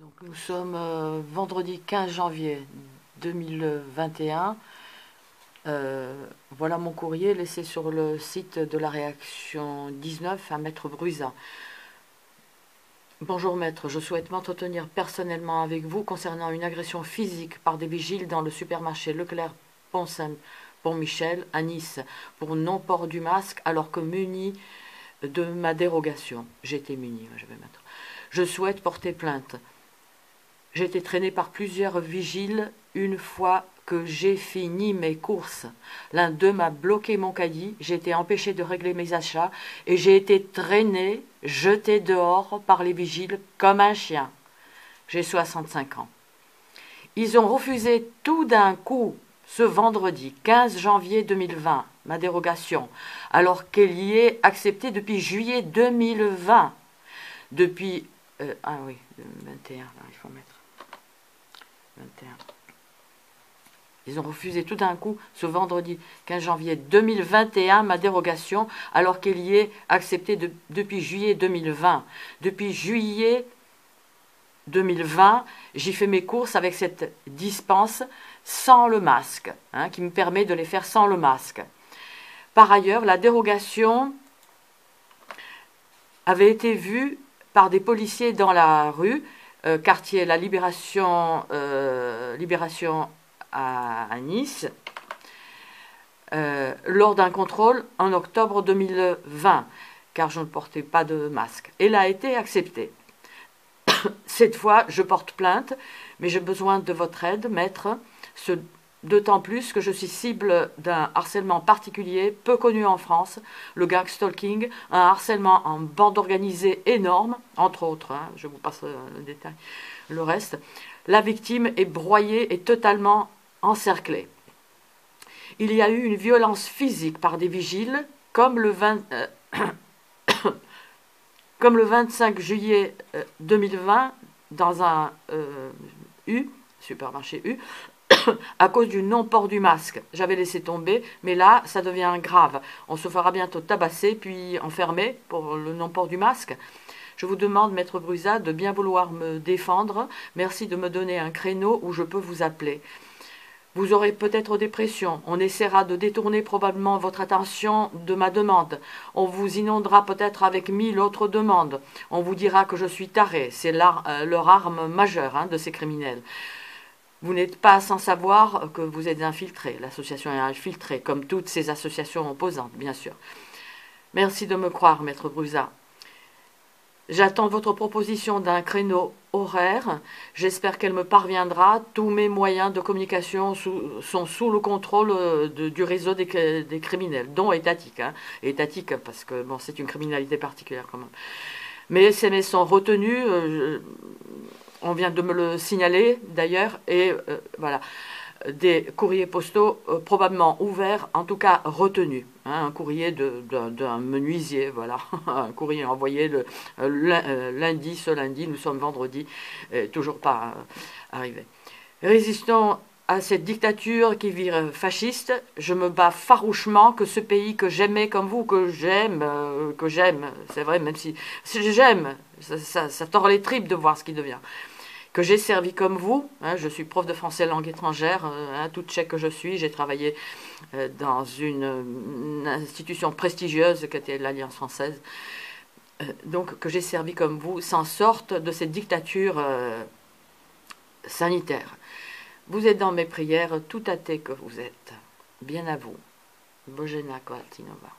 Donc nous sommes vendredi 15 janvier 2021. Voilà mon courrier laissé sur le site de la réaction 19 à Maître Brusa. Bonjour maître, je souhaite m'entretenir personnellement avec vous concernant une agression physique par des vigiles dans le supermarché Leclerc Pont-Michel à Nice pour non-port du masque alors que muni de ma dérogation. J'ai été muni, je vais mettre. Je souhaite porter plainte. J'ai été traîné par plusieurs vigiles une fois que j'ai fini mes courses. L'un d'eux m'a bloqué mon caddie, j'ai été empêché de régler mes achats et j'ai été traîné, jeté dehors par les vigiles comme un chien. J'ai 65 ans. Ils ont refusé tout d'un coup ce vendredi 15 janvier 2020 ma dérogation, alors qu'elle y est acceptée depuis juillet 2020. Depuis... ah oui, 21, là, il faut mettre... 21. Ils ont refusé tout d'un coup, ce vendredi 15 janvier 2021, ma dérogation, alors qu'elle y est acceptée depuis juillet 2020. Depuis juillet 2020, j'ai fait mes courses avec cette dispense sans le masque, qui me permet de les faire sans le masque. Par ailleurs, la dérogation avait été vue par des policiers dans la rue, quartier La Libération à Nice, lors d'un contrôle en octobre 2020, car je ne portais pas de masque. Elle a été acceptée. Cette fois, je porte plainte, mais j'ai besoin de votre aide, maître, d'autant plus que je suis cible d'un harcèlement particulier, peu connu en France, le gang stalking, un harcèlement en bande organisée énorme, entre autres, je vous passe le détail, le reste. La victime est broyée et totalement encerclée. Il y a eu une violence physique par des vigiles, comme le 25 juillet 2020, dans un supermarché U, à cause du non-port du masque. J'avais laissé tomber, mais là, ça devient grave. On se fera bientôt tabasser, puis enfermer pour le non-port du masque. Je vous demande, maître Brusa, de bien vouloir me défendre. Merci de me donner un créneau où je peux vous appeler. Vous aurez peut-être des pressions. On essaiera de détourner probablement votre attention de ma demande. On vous inondera peut-être avec 1000 autres demandes. On vous dira que je suis taré. C'est leur arme majeure de ces criminels. Vous n'êtes pas sans savoir que vous êtes infiltré. L'association est infiltrée, comme toutes ces associations opposantes, bien sûr. Merci de me croire, maître Brusa. J'attends votre proposition d'un créneau horaire. J'espère qu'elle me parviendra. Tous mes moyens de communication sont sous le contrôle du réseau des criminels, dont étatique. Étatique, parce que bon, c'est une criminalité particulière quand même. Mes SMS sont retenus. On vient de me le signaler d'ailleurs. Et voilà. Des courriers postaux probablement ouverts, en tout cas retenus. Un courrier d'un menuisier, voilà. Un courrier envoyé lundi, ce lundi, nous sommes vendredi, toujours pas arrivé. Résistons à cette dictature qui vire fasciste. Je me bats farouchement que ce pays que j'aimais comme vous, que j'aime, c'est vrai, même si j'aime, ça tord les tripes de voir ce qui devient. Que j'ai servi comme vous, je suis prof de français langue étrangère, toute tchèque que je suis, j'ai travaillé dans une institution prestigieuse qui était l'Alliance française, donc que j'ai servi comme vous, s'en sortent de cette dictature sanitaire. Vous êtes dans mes prières, tout athée que vous êtes. Bien à vous. Božena Kvatinova.